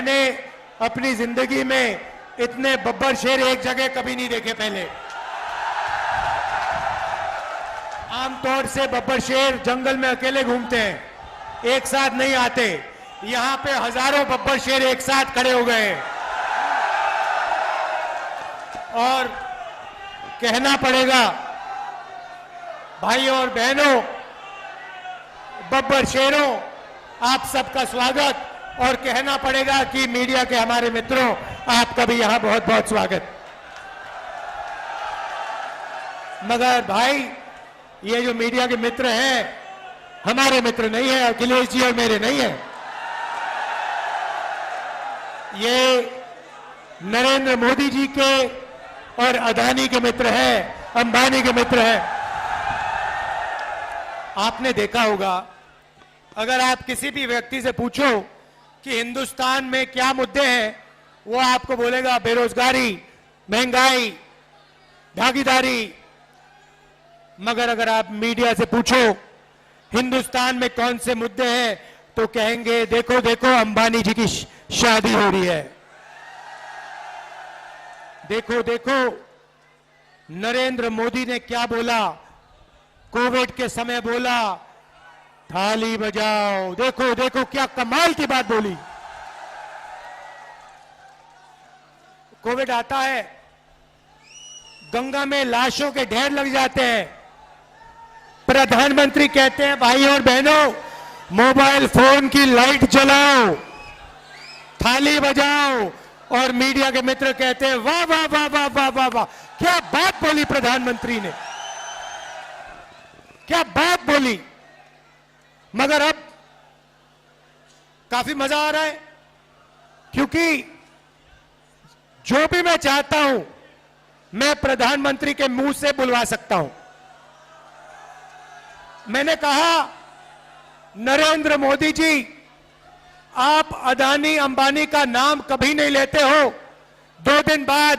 मैंने अपनी जिंदगी में इतने बब्बर शेर एक जगह कभी नहीं देखे पहले। आमतौर से बब्बर शेर जंगल में अकेले घूमते हैं, एक साथ नहीं आते। यहां पे हजारों बब्बर शेर एक साथ खड़े हो गए और कहना पड़ेगा भाइयों और बहनों, बब्बर शेरों, आप सबका स्वागत। और कहना पड़ेगा कि मीडिया के हमारे मित्रों, आपका भी यहां बहुत बहुत स्वागत। मगर भाई, ये जो मीडिया के मित्र हैं, हमारे मित्र नहीं है, अखिलेश जी और मेरे नहीं है। ये नरेंद्र मोदी जी के और अदानी के मित्र हैं, अंबानी के मित्र हैं। आपने देखा होगा, अगर आप किसी भी व्यक्ति से पूछो कि हिंदुस्तान में क्या मुद्दे हैं, वो आपको बोलेगा बेरोजगारी, महंगाई, भागीदारी। मगर अगर आप मीडिया से पूछो हिंदुस्तान में कौन से मुद्दे हैं, तो कहेंगे देखो देखो अंबानी जी की शादी हो रही है, देखो देखो नरेंद्र मोदी ने क्या बोला, कोविड के समय बोला थाली बजाओ, देखो देखो क्या कमाल की बात बोली। कोविड आता है, गंगा में लाशों के ढेर लग जाते हैं, प्रधानमंत्री कहते हैं भाइयों और बहनों, मोबाइल फोन की लाइट जलाओ, थाली बजाओ, और मीडिया के मित्र कहते हैं वाह वाह वाह वाह वाह वाह वाह, क्या बात बोली प्रधानमंत्री ने, क्या बात बोली। मगर अब काफी मजा आ रहा है, क्योंकि जो भी मैं चाहता हूं मैं प्रधानमंत्री के मुंह से बुलवा सकता हूं। मैंने कहा नरेंद्र मोदी जी, आप अदानी अंबानी का नाम कभी नहीं लेते हो, 2 दिन बाद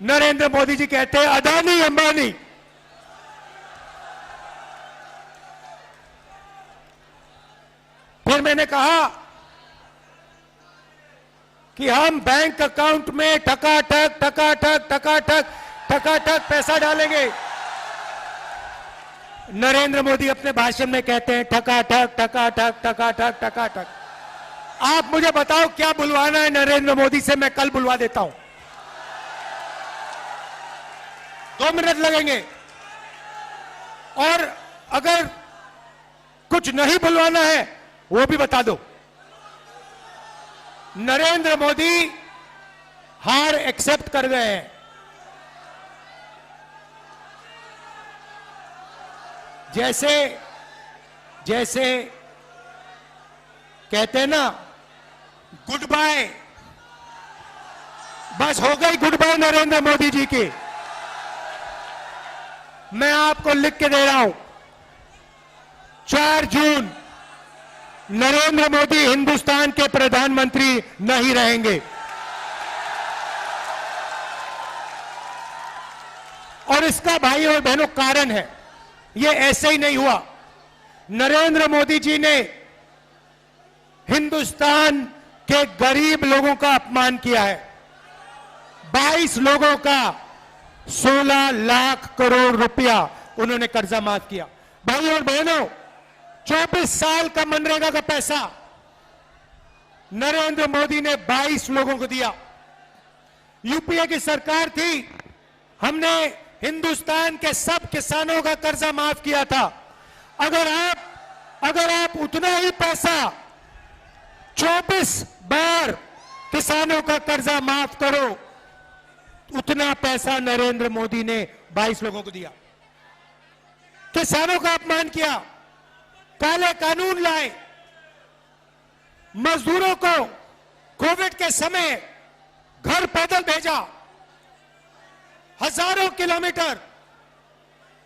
नरेंद्र मोदी जी कहते हैं अदानी अंबानी। फिर मैंने कहा कि हम बैंक अकाउंट में ठकाठक ठकाठक ठकाठक ठकाठक पैसा डालेंगे। नरेंद्र मोदी अपने भाषण में कहते हैं ठकाठक ठकाठक ठकाठक ठकाठक। आप मुझे बताओ क्या बुलवाना है नरेंद्र मोदी से, मैं कल बुलवा देता हूं, 2 मिनट लगेंगे। और अगर कुछ नहीं बुलवाना है वो भी बता दो। नरेंद्र मोदी हार एक्सेप्ट कर गए हैं। जैसे जैसे कहते हैं ना गुड बाय, बस हो गई गुड बाय नरेंद्र मोदी जी की। मैं आपको लिख के दे रहा हूं, 4 जून नरेंद्र मोदी हिंदुस्तान के प्रधानमंत्री नहीं रहेंगे। और इसका भाइयों और बहनों कारण है, ये ऐसे ही नहीं हुआ। नरेंद्र मोदी जी ने हिंदुस्तान के गरीब लोगों का अपमान किया है। 22 लोगों का 16 लाख करोड़ रुपया उन्होंने कर्जा माफ किया। भाइयों और बहनों, 24 साल का मनरेगा का पैसा नरेंद्र मोदी ने 22 लोगों को दिया। यूपीए की सरकार थी, हमने हिंदुस्तान के सब किसानों का कर्जा माफ किया था। अगर आप उतना ही पैसा 24 बार किसानों का कर्जा माफ करो, उतना पैसा नरेंद्र मोदी ने 22 लोगों को दिया। किसानों का अपमान किया, काले कानून लाए, मजदूरों को कोविड के समय घर पैदल भेजा, हजारों किलोमीटर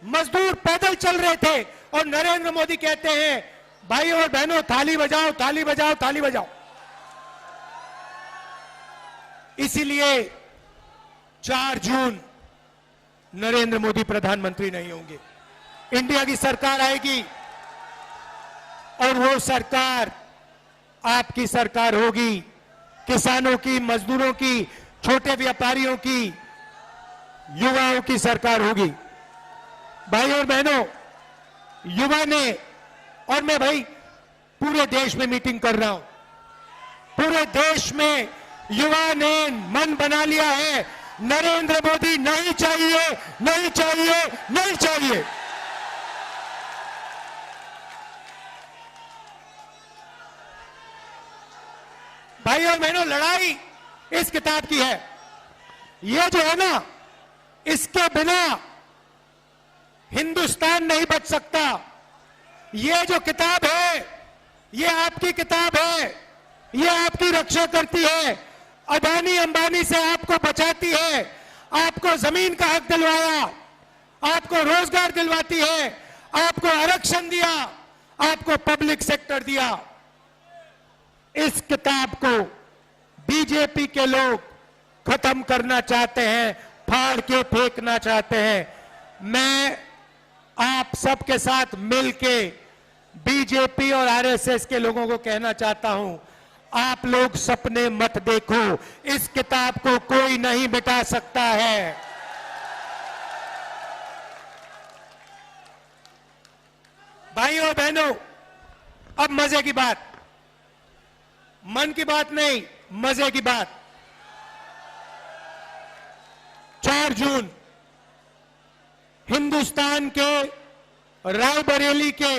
मजदूर पैदल चल रहे थे, और नरेंद्र मोदी कहते हैं भाइयों और बहनों थाली बजाओ थाली बजाओ थाली बजाओ। इसीलिए 4 जून नरेंद्र मोदी प्रधानमंत्री नहीं होंगे, इंडिया की सरकार आएगी, और वो सरकार आपकी सरकार होगी। किसानों की, मजदूरों की, छोटे व्यापारियों की, युवाओं की सरकार होगी। भाई और बहनों, युवा ने, और मैं भाई पूरे देश में मीटिंग कर रहा हूं, पूरे देश में युवा ने मन बना लिया है, नरेंद्र मोदी नहीं चाहिए, नहीं चाहिए, नहीं चाहिए। भाई और बहनों, लड़ाई इस किताब की है। ये जो है ना, इसके बिना हिंदुस्तान नहीं बच सकता। ये जो किताब है, ये आपकी किताब है, ये आपकी रक्षा करती है, अदानी अंबानी से आपको बचाती है, आपको जमीन का हक दिलवाया, आपको रोजगार दिलवाती है, आपको आरक्षण दिया, आपको पब्लिक सेक्टर दिया। इस किताब को बीजेपी के लोग खत्म करना चाहते हैं, फाड़ के फेंकना चाहते हैं। मैं आप सबके साथ मिलके बीजेपी और आरएसएस के लोगों को कहना चाहता हूं, आप लोग सपने मत देखो, इस किताब को कोई नहीं मिटा सकता है। भाइयों और बहनों, अब मजे की बात, मन की बात नहीं, मजे की बात। 4 जून हिंदुस्तान के रायबरेली के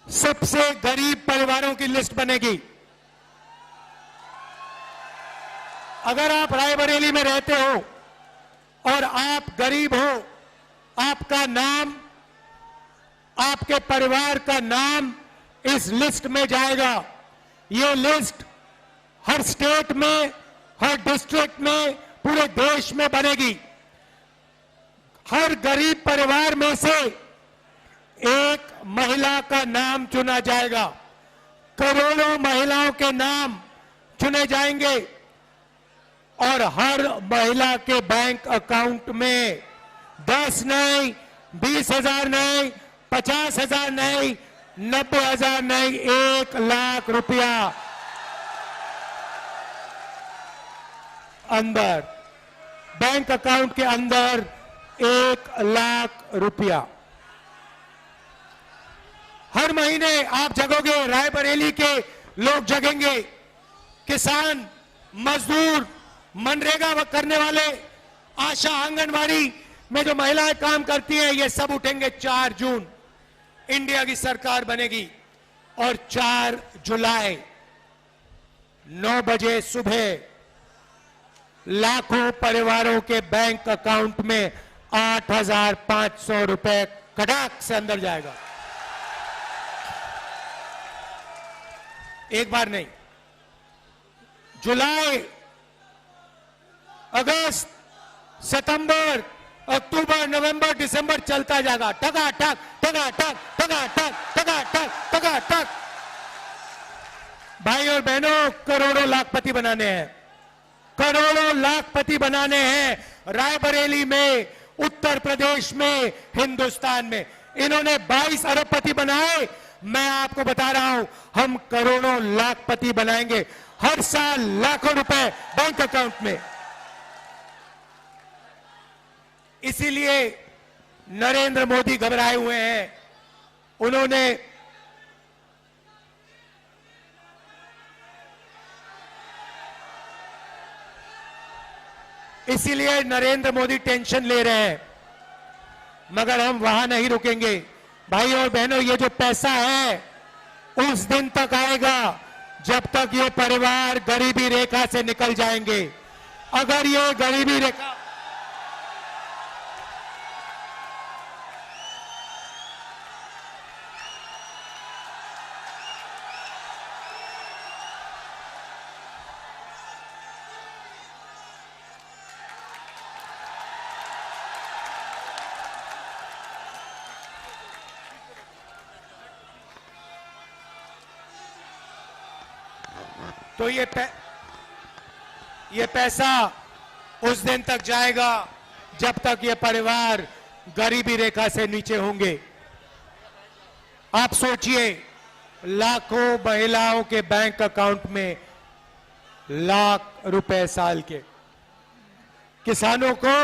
सबसे गरीब परिवारों की लिस्ट बनेगी। अगर आप रायबरेली में रहते हो और आप गरीब हो, आपका नाम, आपके परिवार का नाम इस लिस्ट में जाएगा। ये लिस्ट हर स्टेट में, हर डिस्ट्रिक्ट में, पूरे देश में बनेगी। हर गरीब परिवार में से एक महिला का नाम चुना जाएगा। करोड़ों महिलाओं के नाम चुने जाएंगे और हर महिला के बैंक अकाउंट में 10 नहीं, 20,000 नहीं, 50,000 नहीं, 90,000 नहीं, 1 लाख रुपया अंदर, बैंक अकाउंट के अंदर 1 लाख रुपया हर महीने आप जगोगे। रायबरेली के लोग जगेंगे, किसान, मजदूर, मनरेगा करने वाले, आशा, आंगनवाड़ी में जो महिलाएं काम करती हैं, ये सब उठेंगे। 4 जून इंडिया की सरकार बनेगी और 4 जुलाई 9 बजे सुबह लाखों परिवारों के बैंक अकाउंट में 8,500 रुपए कड़ाक से अंदर जाएगा। एक बार नहीं, जुलाई, अगस्त, सितंबर, अक्टूबर, नवंबर, दिसंबर चलता जाएगा। टका-टक, टका-टक, टका-टक, टका-टक, टका-टक। भाई और बहनों, करोड़ों लाखपति बनाने हैं, करोड़ों लाखपति बनाने हैं। रायबरेली में, उत्तर प्रदेश में, हिंदुस्तान में इन्होंने 22 अरबपति बनाए। मैं आपको बता रहा हूं, हम करोड़ों लाखपति बनाएंगे, हर साल लाखों रुपए बैंक अकाउंट में। इसीलिए नरेंद्र मोदी घबराए हुए हैं। उन्होंने इसीलिए नरेंद्र मोदी टेंशन ले रहे हैं, मगर हम वहां नहीं रुकेंगे। भाई और बहनों, ये जो पैसा है उस दिन तक आएगा जब तक ये परिवार गरीबी रेखा से निकल जाएंगे। अगर ये गरीबी रेखा तो ये पैसा उस दिन तक जाएगा जब तक ये परिवार गरीबी रेखा से नीचे होंगे। आप सोचिए, लाखों महिलाओं के बैंक अकाउंट में लाख रुपए साल के। किसानों को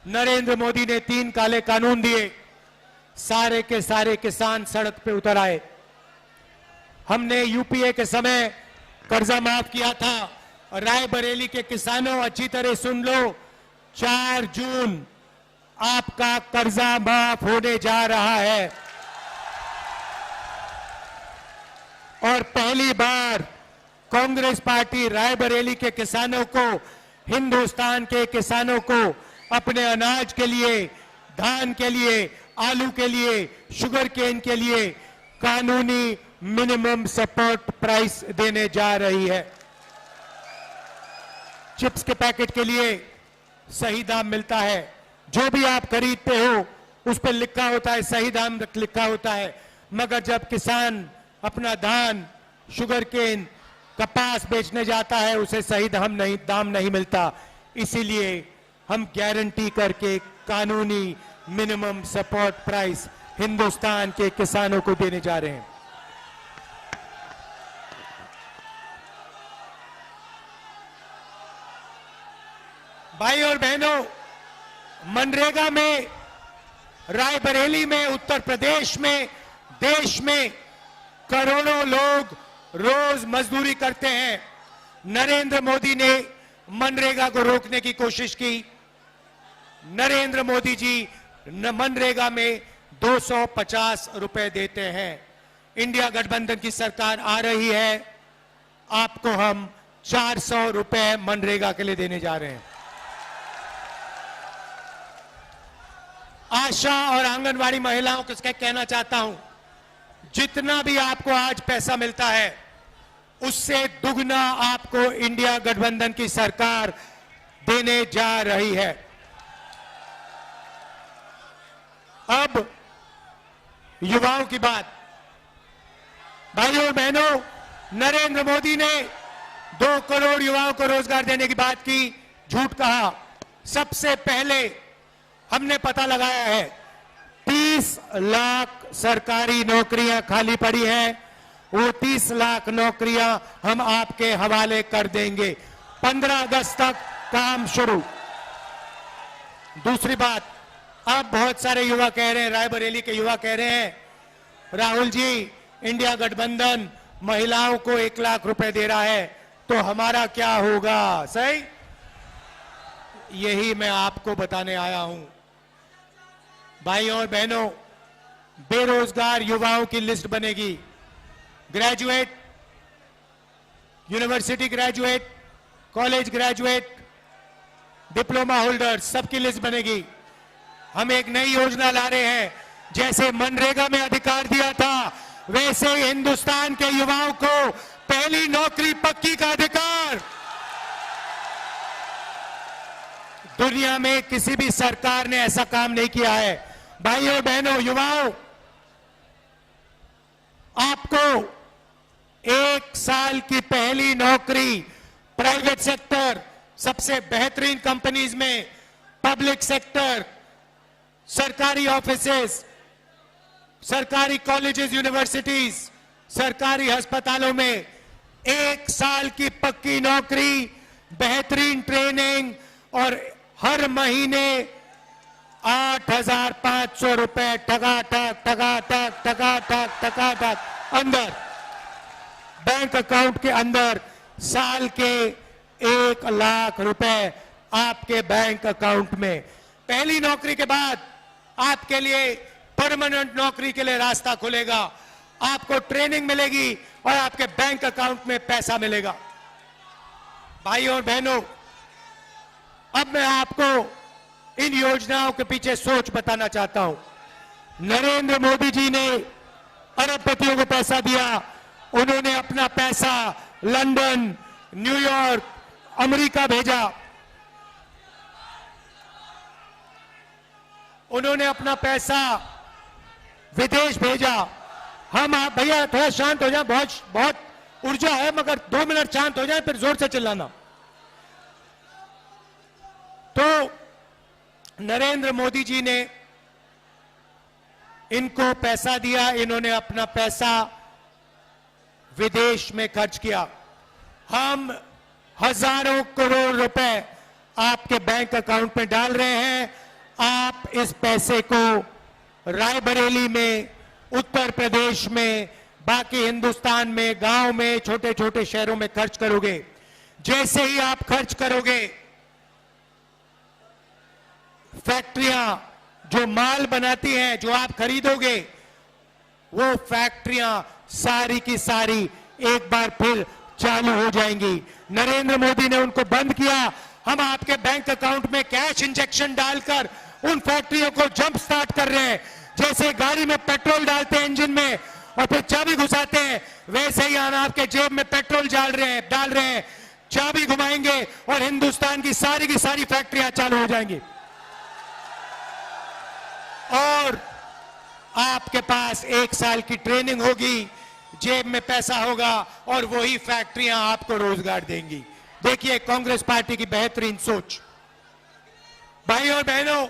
नरेंद्र मोदी ने 3 काले कानून दिए, सारे के सारे किसान सड़क पे उतर आए। हमने यूपीए के समय कर्जा माफ किया था। रायबरेली के किसानों अच्छी तरह सुन लो, 4 जून आपका कर्जा माफ होने जा रहा है और पहली बार कांग्रेस पार्टी रायबरेली के किसानों को, हिंदुस्तान के किसानों को अपने अनाज के लिए, धान के लिए, आलू के लिए, शुगर केन के लिए कानूनी मिनिमम सपोर्ट प्राइस देने जा रही है। चिप्स के पैकेट के लिए सही दाम मिलता है। जो भी आप खरीदते हो उस पर लिखा होता है, सही दाम लिखा होता है, मगर जब किसान अपना धान, शुगर केन, कपास बेचने जाता है उसे सही दाम नहीं मिलता। इसीलिए हम गारंटी करके कानूनी मिनिमम सपोर्ट प्राइस हिंदुस्तान के किसानों को देने जा रहे हैं। भाई और बहनों, मनरेगा में, रायबरेली में, उत्तर प्रदेश में, देश में करोड़ों लोग रोज मजदूरी करते हैं। नरेंद्र मोदी ने मनरेगा को रोकने की कोशिश की। नरेंद्र मोदी जी मनरेगा में 250 रुपए देते हैं। इंडिया गठबंधन की सरकार आ रही है, आपको हम 400 रुपए मनरेगा के लिए देने जा रहे हैं। आशा और आंगनवाड़ी महिलाओं को कहना चाहता हूं, जितना भी आपको आज पैसा मिलता है उससे दुगना आपको इंडिया गठबंधन की सरकार देने जा रही है। अब युवाओं की बात। भाइयों और बहनों, नरेंद्र मोदी ने 2 करोड़ युवाओं को रोजगार देने की बात की, झूठ कहा। सबसे पहले हमने पता लगाया है 30 लाख सरकारी नौकरियां खाली पड़ी हैं। वो 30 लाख नौकरियां हम आपके हवाले कर देंगे। 15 अगस्त तक काम शुरू। दूसरी बात, अब बहुत सारे युवा कह रहे हैं, रायबरेली के युवा कह रहे हैं, राहुल जी इंडिया गठबंधन महिलाओं को 1 लाख रुपए दे रहा है तो हमारा क्या होगा? सही, यही मैं आपको बताने आया हूं। भाइयों और बहनों, बेरोजगार युवाओं की लिस्ट बनेगी। Graduate, university graduate, college graduate, diploma holder, सबकी लिस्ट बनेगी। हम एक नई योजना ला रहे हैं। जैसे मनरेगा में अधिकार दिया था, वैसे हिंदुस्तान के युवाओं को पहली नौकरी पक्की का अधिकार। दुनिया में किसी भी सरकार ने ऐसा काम नहीं किया है। भाइयों बहनों, युवाओं, आपको 1 साल की पहली नौकरी प्राइवेट सेक्टर, सबसे बेहतरीन कंपनीज में, पब्लिक सेक्टर, सरकारी ऑफिसेस, सरकारी कॉलेजेस, यूनिवर्सिटीज, सरकारी अस्पतालों में 1 साल की पक्की नौकरी, बेहतरीन ट्रेनिंग और हर महीने 8,500 रुपए टका अंदर बैंक अकाउंट के अंदर, साल के 1 लाख रुपए आपके बैंक अकाउंट में। पहली नौकरी के बाद आपके लिए परमानेंट नौकरी के लिए रास्ता खुलेगा। आपको ट्रेनिंग मिलेगी और आपके बैंक अकाउंट में पैसा मिलेगा। भाइयों और बहनों, अब मैं आपको इन योजनाओं के पीछे सोच बताना चाहता हूं। नरेंद्र मोदी जी ने अरबपतियों को पैसा दिया। उन्होंने अपना पैसा लंदन, न्यूयॉर्क, अमेरिका भेजा। उन्होंने अपना पैसा विदेश भेजा। हम, आप भैया थोड़ा शांत हो जाए, बहुत ऊर्जा है, मगर 2 मिनट शांत हो जाए फिर जोर से चिल्लाना। तो नरेंद्र मोदी जी ने इनको पैसा दिया, इन्होंने अपना पैसा विदेश में खर्च किया। हम हजारों करोड़ रुपए आपके बैंक अकाउंट में डाल रहे हैं। आप इस पैसे को रायबरेली में, उत्तर प्रदेश में, बाकी हिंदुस्तान में, गांव में, छोटे छोटे शहरों में खर्च करोगे। जैसे ही आप खर्च करोगे, फैक्ट्रियां जो माल बनाती हैं, जो आप खरीदोगे, वो फैक्ट्रियां सारी की सारी एक बार फिर चालू हो जाएंगी। नरेंद्र मोदी ने उनको बंद किया। हम आपके बैंक अकाउंट में कैश इंजेक्शन डालकर उन फैक्ट्रियों को जंप स्टार्ट कर रहे हैं। जैसे गाड़ी में पेट्रोल डालते हैं इंजन में और फिर चाबी घुसाते हैं, वैसे ही हम आपके जेब में पेट्रोल डाल रहे हैं। चाबी घुमाएंगे और हिंदुस्तान की सारी फैक्ट्रियां चालू हो जाएंगी और आपके पास 1 साल की ट्रेनिंग होगी, जेब में पैसा होगा और वही फैक्ट्रियां आपको रोजगार देंगी। देखिए कांग्रेस पार्टी की बेहतरीन सोच। भाइयों और बहनों,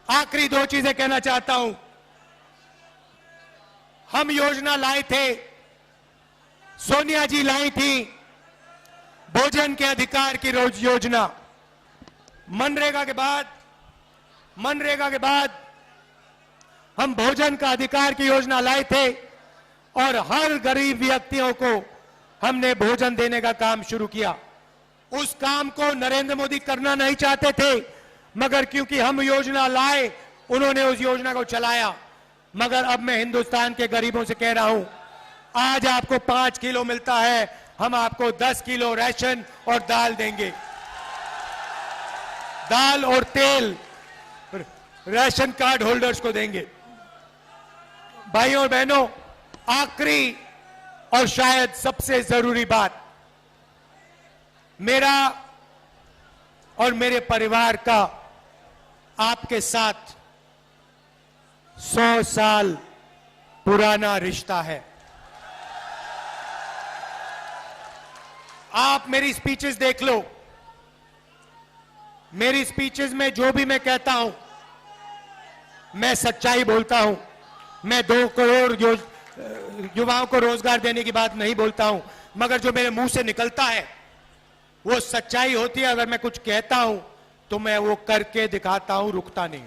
आखिरी 2 चीजें कहना चाहता हूं। हम योजना लाए थे, सोनिया जी लाई थी, भोजन के अधिकार की योजना। मनरेगा के बाद हम भोजन का अधिकार की योजना लाए थे और हर गरीब व्यक्तियों को हमने भोजन देने का काम शुरू किया। उस काम को नरेंद्र मोदी करना नहीं चाहते थे, मगर क्योंकि हम योजना लाए, उन्होंने उस योजना को चलाया। मगर अब मैं हिंदुस्तान के गरीबों से कह रहा हूं, आज आपको 5 किलो मिलता है, हम आपको 10 किलो राशन और दाल देंगे। दाल और तेल राशन कार्ड होल्डर्स को देंगे। भाइयों और बहनों, आखिरी और शायद सबसे जरूरी बात, मेरा और मेरे परिवार का आपके साथ 100 साल पुराना रिश्ता है। आप मेरी स्पीचेस देख लो। मेरी स्पीचेस में जो भी मैं कहता हूं, मैं सच्चाई बोलता हूं। मैं 2 करोड़ युवाओं को रोजगार देने की बात नहीं बोलता हूं, मगर जो मेरे मुंह से निकलता है वो सच्चाई होती है। अगर मैं कुछ कहता हूं तो मैं वो करके दिखाता हूं, रुकता नहीं।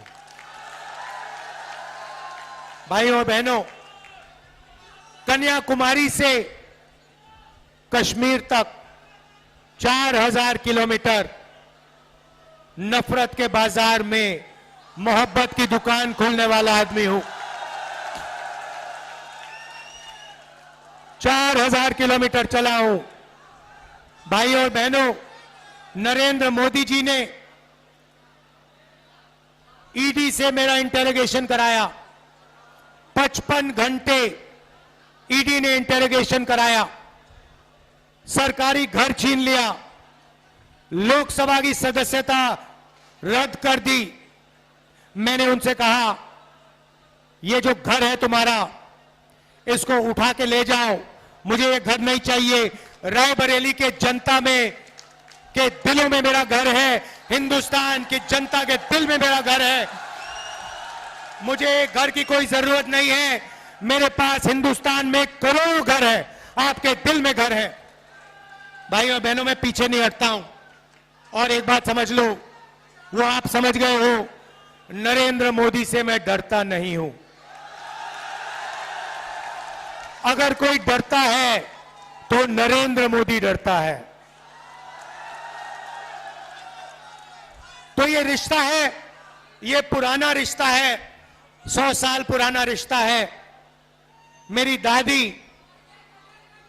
भाइयों और बहनों, कन्याकुमारी से कश्मीर तक 4000 किलोमीटर नफरत के बाजार में मोहब्बत की दुकान खोलने वाला आदमी हूं। 4000 किलोमीटर चला हूं। भाइयों और बहनों, नरेंद्र मोदी जी ने ईडी से मेरा इंटेरोगेशन कराया। 55 घंटे ईडी ने इंटेरोगेशन कराया। सरकारी घर छीन लिया, लोकसभा की सदस्यता रद्द कर दी। मैंने उनसे कहा, ये जो घर है तुम्हारा, इसको उठा के ले जाओ, मुझे ये घर नहीं चाहिए। रायबरेली के जनता में के दिलों में मेरा घर है, हिंदुस्तान की जनता के दिल में मेरा घर है। मुझे घर की कोई जरूरत नहीं है। मेरे पास हिंदुस्तान में करोड़ों घर है, आपके दिल में घर है। भाइयों और बहनों, मैं पीछे नहीं हटता हूं। और एक बात समझ लो, वो आप समझ गए हो, नरेंद्र मोदी से मैं डरता नहीं हूं। अगर कोई डरता है तो नरेंद्र मोदी डरता है। तो ये रिश्ता है, ये पुराना रिश्ता है, 100 साल पुराना रिश्ता है। मेरी दादी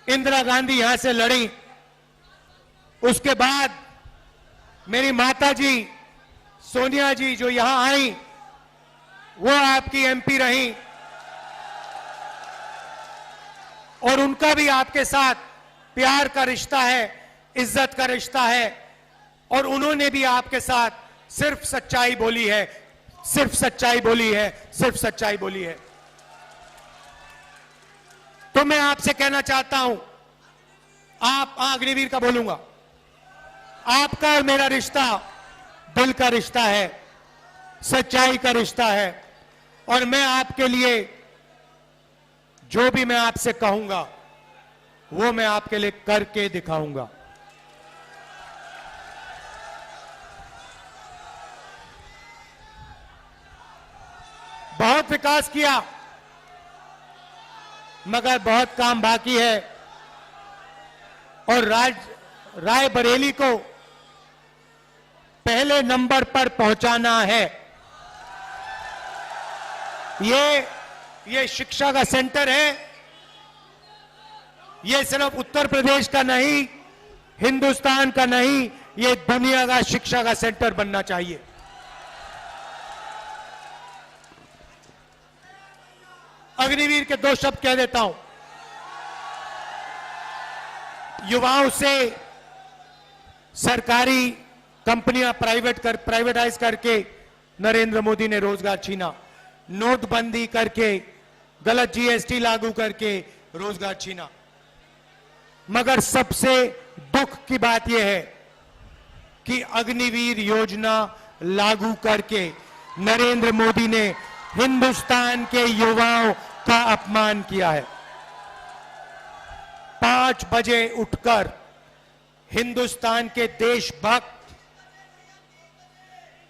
इंदिरा गांधी यहां से लड़ी, उसके बाद मेरी माताजी सोनिया जी जो यहां आई, वो आपकी एमपी रही और उनका भी आपके साथ प्यार का रिश्ता है, इज्जत का रिश्ता है। और उन्होंने भी आपके साथ सिर्फ सच्चाई बोली है, सिर्फ सच्चाई बोली है, सिर्फ सच्चाई बोली है। तो मैं आपसे कहना चाहता हूं, आप अग्निवीर का बोलूंगा, आपका और मेरा रिश्ता दिल का रिश्ता है, सच्चाई का रिश्ता है। और मैं आपके लिए जो भी मैं आपसे कहूंगा वो मैं आपके लिए करके दिखाऊंगा। बहुत विकास किया मगर बहुत काम बाकी है और रायबरेली को पहले नंबर पर पहुंचाना है। ये शिक्षा का सेंटर है। ये सिर्फ उत्तर प्रदेश का नहीं, हिंदुस्तान का नहीं, ये दुनिया का शिक्षा का सेंटर बनना चाहिए। अग्निवीर के दो शब्द कह देता हूं। युवाओं से सरकारी कंपनियां प्राइवेटाइज करके नरेंद्र मोदी ने रोजगार छीना, नोटबंदी करके, गलत जीएसटी लागू करके रोजगार छीना। मगर सबसे दुख की बात यह है कि अग्निवीर योजना लागू करके नरेंद्र मोदी ने हिंदुस्तान के युवाओं का अपमान किया है। 5 बजे उठकर हिंदुस्तान के देशभक्त,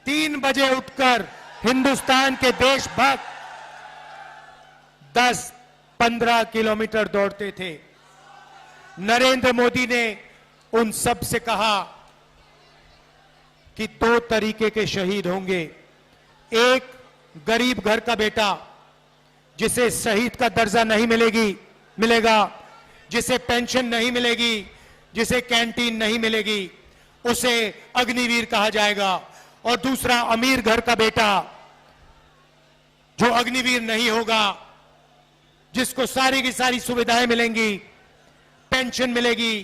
3 बजे उठकर हिंदुस्तान के देशभक्त 10-15 किलोमीटर दौड़ते थे। नरेंद्र मोदी ने उन सब से कहा कि 2 तरीके के शहीद होंगे। एक गरीब घर का बेटा जिसे शहीद का दर्जा नहीं मिलेगा, जिसे पेंशन नहीं मिलेगी, जिसे कैंटीन नहीं मिलेगी, उसे अग्निवीर कहा जाएगा। और दूसरा अमीर घर का बेटा जो अग्निवीर नहीं होगा, जिसको सारी की सारी सुविधाएं मिलेंगी, पेंशन मिलेगी,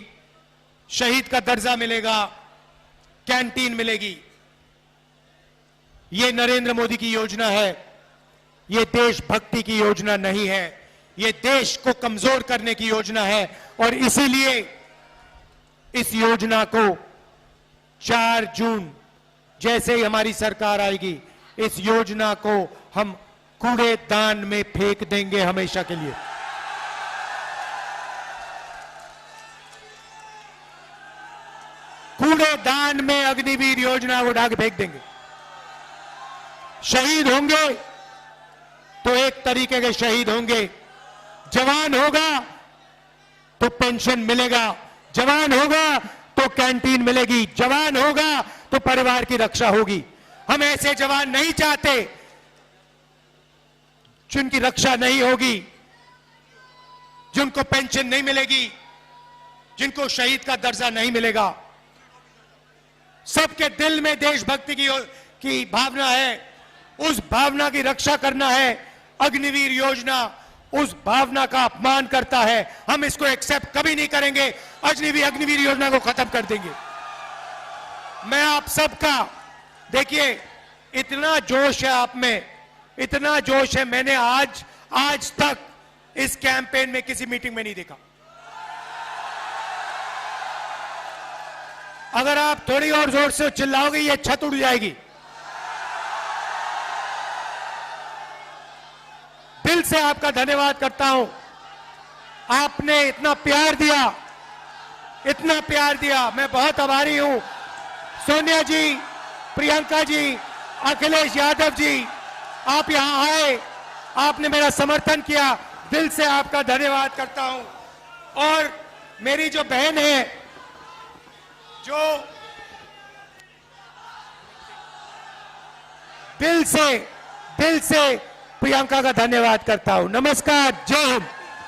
शहीद का दर्जा मिलेगा, कैंटीन मिलेगी। ये नरेंद्र मोदी की योजना है। ये देशभक्ति की योजना नहीं है, ये देश को कमजोर करने की योजना है। और इसीलिए इस योजना को 4 जून जैसे ही हमारी सरकार आएगी, इस योजना को हम कूड़ेदान में फेंक देंगे हमेशा के लिए। कूड़ेदान में अग्निवीर योजना को उठा के फेंक देंगे। शहीद होंगे तो एक तरीके के शहीद होंगे। जवान होगा तो पेंशन मिलेगा, जवान होगा तो कैंटीन मिलेगी, जवान होगा तो परिवार की रक्षा होगी। हम ऐसे जवान नहीं चाहते जिनकी रक्षा नहीं होगी, जिनको पेंशन नहीं मिलेगी, जिनको शहीद का दर्जा नहीं मिलेगा। सबके दिल में देशभक्ति की भावना है, उस भावना की रक्षा करना है। अग्निवीर योजना उस भावना का अपमान करता है, हम इसको एक्सेप्ट कभी नहीं करेंगे। अग्निवीर योजना को खत्म कर देंगे। मैं आप सबका, देखिए इतना जोश है आप में, इतना जोश है, मैंने आज तक इस कैंपेन में किसी मीटिंग में नहीं देखा। अगर आप थोड़ी और जोर से चिल्लाओगे ये छत उड़ जाएगी। दिल से आपका धन्यवाद करता हूं। आपने इतना प्यार दिया, इतना प्यार दिया, मैं बहुत आभारी हूं। सोनिया जी, प्रियंका जी, अखिलेश यादव जी, आप यहां आए, आपने मेरा समर्थन किया, दिल से आपका धन्यवाद करता हूं। और मेरी जो बहन है, जो दिल से प्रियंका का धन्यवाद करता हूं। नमस्कार, जय हिंद।